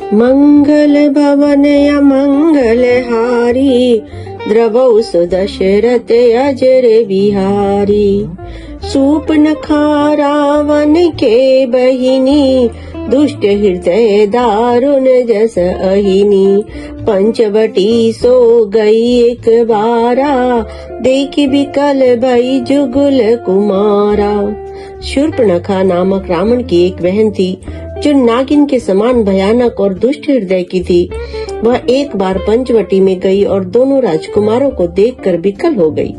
मंगल भवन या मंगल हारी, द्रवौ सुदशरथ अजर बिहारी। सूर्पनखा रावण के बहिनी, दुष्ट हृदय दारुण जस अहिनी। पंचवटी सो गई एक बारा, देखी बिकल भई जुगुल कुमारा। शूर्पणखा नामक रावण की एक बहन थी, जो नागिन के समान भयानक और दुष्ट हृदय की थी। वह एक बार पंचवटी में गई और दोनों राजकुमारों को देखकर विकल हो गई।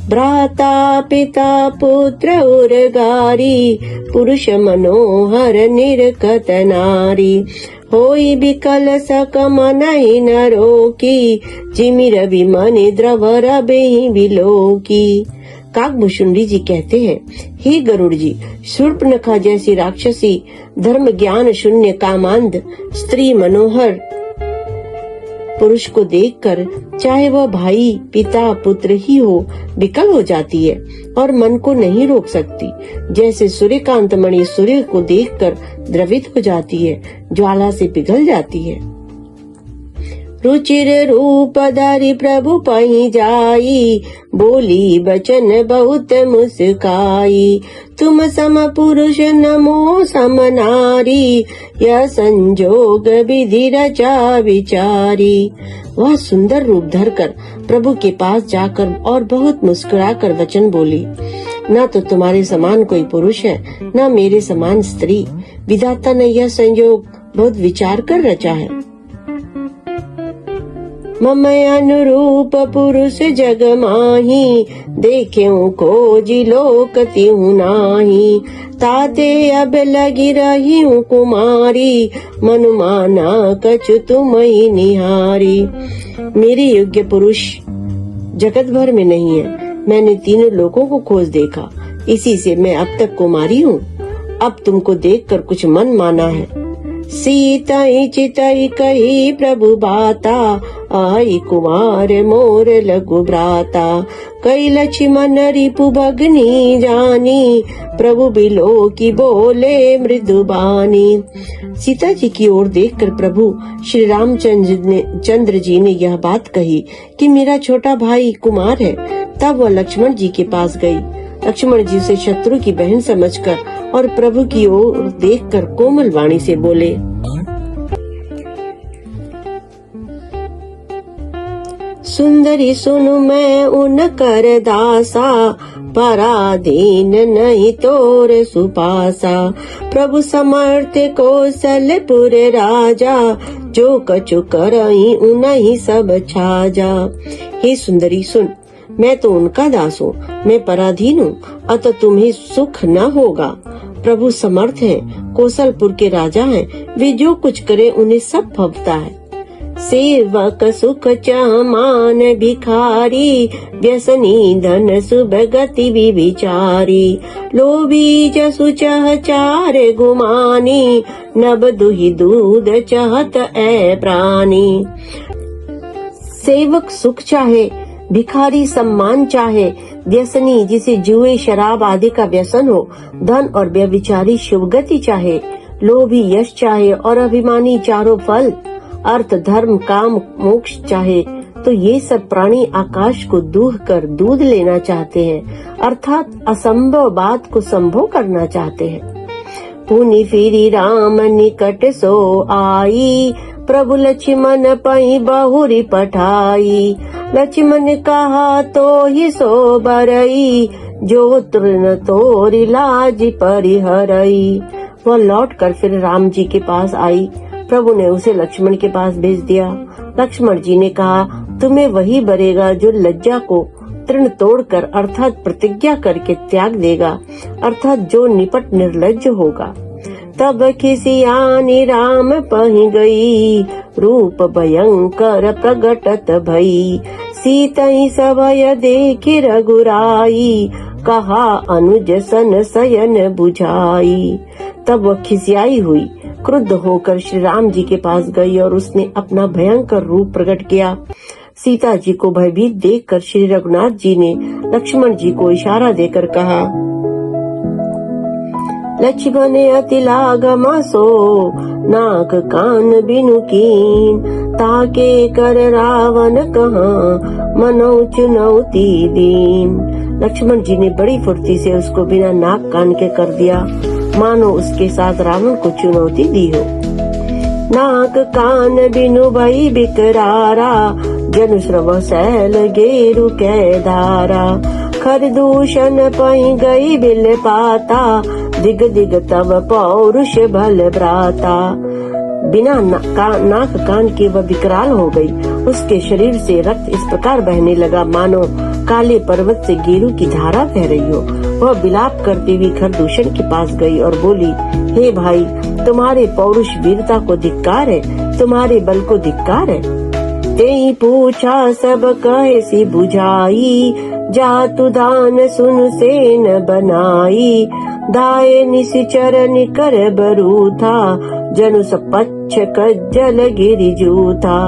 भ्राता पिता पुत्र उर्गारी, पुरुष मनोहर निर्कत नारी। होई विकल सकम नहीं नरो की, जिमिर विमनि द्रवर बेहि बिलोकी। काकभूषुंडी जी कहते हैं, हे गरुड़ जी, शूर्पणखा जैसी राक्षसी, धर्म ज्ञान शून्य कामांध स्त्री मनोहर पुरुष को देखकर, चाहे वह भाई पिता पुत्र ही हो, विकल हो जाती है और मन को नहीं रोक सकती। जैसे सूर्यकांत मणि सूर्य को देखकर द्रवित हो जाती है, ज्वाला से पिघल जाती है। रुचिर रूप धरि प्रभु पहि जाई, बोली बचन बहुत मुस्काई। तुम सम पुरुष नमो सम नारी, यह संजोग विधि रचा विचारी। वह सुंदर रूप धरकर प्रभु के पास जाकर और बहुत मुस्कुराकर वचन बोली, न तो तुम्हारे समान कोई पुरुष है, न मेरे समान स्त्री। विधाता ने यह संयोग बहुत विचार कर रचा है। मम अनुरूप पुरुष जग माही, देख्यो खोजी लोक तिहु नाही। ताते अब लगी रही हूँ कुमारी, मनुमाना कछु तुमहि निहारी। मेरे योग्य पुरुष जगत भर में नहीं है। मैंने तीनों लोकों को खोज देखा, इसी से मैं अब तक कुमारी हूँ। अब तुमको देखकर कुछ मन माना है। सीतई चितई कही प्रभु बाता, आई कुमार मोर लघु भ्राता। कई लक्ष्मण रिपु भगनी जानी, प्रभु बिलो की बोले मृदुबानी। सीता जी की ओर देखकर प्रभु श्री रामचंद्र जी ने यह बात कही कि मेरा छोटा भाई कुमार है। तब वह लक्ष्मण जी के पास गई। लक्ष्मण जी से शत्रु की बहन समझकर और प्रभु की ओर देखकर कोमल वाणी से बोले, सुंदरी सुनु मैं उन कर दासा, पराधीन नहीं तोर सुपासा। प्रभु समर्थ कौशलपुर राजा, जो कछु करई उनहि सब छाजा। हे सुंदरी सुन, मैं तो उनका दास हूँ, मैं पराधीन हूँ, अतः तुम्हें सुख न होगा। प्रभु समर्थ हैं, कौशलपुर के राजा हैं, वे जो कुछ करे उन्हें सब फबता है। सेवक सुख चमान भिखारी, व्यसनी धन शुभ गति विचारी। लोभी जसु चह चार गुमानी, नब दुहि दूध चहत ए प्राणी। सेवक सुख चाहे, भिखारी सम्मान चाहे, व्यसनी जिसे जुए शराब आदि का व्यसन हो, धन और व्यभिचारी शुभ गति चाहे, लोभी यश चाहे और अभिमानी चारों फल, अर्थ धर्म काम मोक्ष चाहे, तो ये सब प्राणी आकाश को दूह कर दूध लेना चाहते हैं, अर्थात असंभव बात को संभव करना चाहते हैं। पुनि फिरी राम निकट सो आई, प्रभु लक्ष्मण पई बहुरी पठाई। लक्ष्मण कहा तो ही सो बरई, जो तृण तोरी लाज परिहरई। वह लौट कर फिर राम जी के पास आई। प्रभु ने उसे लक्ष्मण के पास भेज दिया। लक्ष्मण जी ने कहा, तुम्हें वही बरेगा जो लज्जा को तृण तोड़कर अर्थात प्रतिज्ञा करके त्याग देगा, अर्थात जो निपट निर्लज्ज होगा। तब खिसियानी राम पहि गई, रूप भयंकर प्रगटत भई। सीतई सभय देखि रघुराई, कहा अनुज सन शयन बुझाई। तब वह खिसियाई हुई, क्रुद्ध होकर श्री राम जी के पास गई और उसने अपना भयंकर रूप प्रकट किया। सीता जी को भयभीत देखकर श्री रघुनाथ जी ने लक्ष्मण जी को इशारा देकर कहा, लक्ष्मण अति लागम सो नाक कान बिनु कीन, ताके कर रावण कहाँ मनो चुनौती दीन। लक्ष्मण जी ने बड़ी फुर्ती से उसको बिना नाक कान के कर दिया, मानो उसके साथ रावण को चुनौती दी हो। नाक कान बिनु भई बिकरारा, जनु श्रव सैल गेरु कै धारा। खर दूषण पही गई बिल पाता, दिग दिग तब पौरुष बल भ्राता। बिना नाक कान के वह विकराल हो गई। उसके शरीर से रक्त इस प्रकार बहने लगा मानो काले पर्वत से गेरू की धारा बह रही हो। वह विलाप करती हुई खरदूषण के पास गई और बोली, हे भाई, तुम्हारे पौरुष वीरता को धिक्कार है, तुम्हारे बल को धिक्कार है। तेई पूछा सब कहे सी बुझाई, जातु दान सुन सेन बनाई। दाए निशिचर निकर बरू था, जनु सपच्छ कज्जल गिरि जूथा।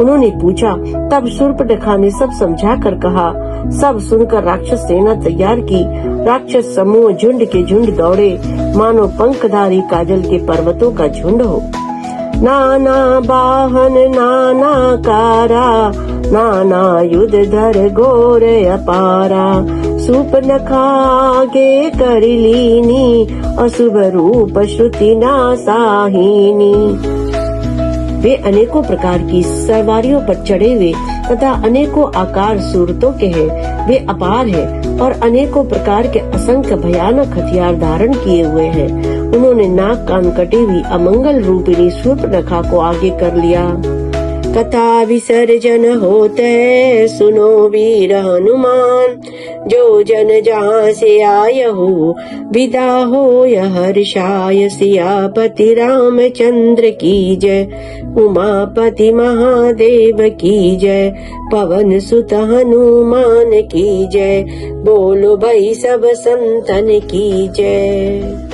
उन्होंने पूछा, तब शूर्पणखा ने सब समझा कर कहा। सब सुनकर राक्षस सेना तैयार की। राक्षस समूह झुंड के झुंड दौड़े, मानो पंखधारी काजल के पर्वतों का झुंड हो। नाना बाहन नाना कारा, नाना युध धर घोर अपारा। शूर्पणखा आगे कर लीनी, अशुभ रूप श्रुति नासाहिनी। वे अनेकों प्रकार की सवारियों पर चढ़े हुए तथा अनेकों आकार सूरतों के हैं। वे अपार हैं और अनेकों प्रकार के असंख्य भयानक हथियार धारण किए हुए हैं। उन्होंने नाक कान कटी हुई अमंगल रूपिणी शूर्पणखा को आगे कर लिया। कथा विसर्जन होते सुनो वीर हनुमान, जो जन जहाँ से आय हो विदा हो हर्षाय। सियापति रामचंद्र की जय, उमापति महादेव की जय, पवन सुत हनुमान की जय। बोलो भाई सब संतन की जय।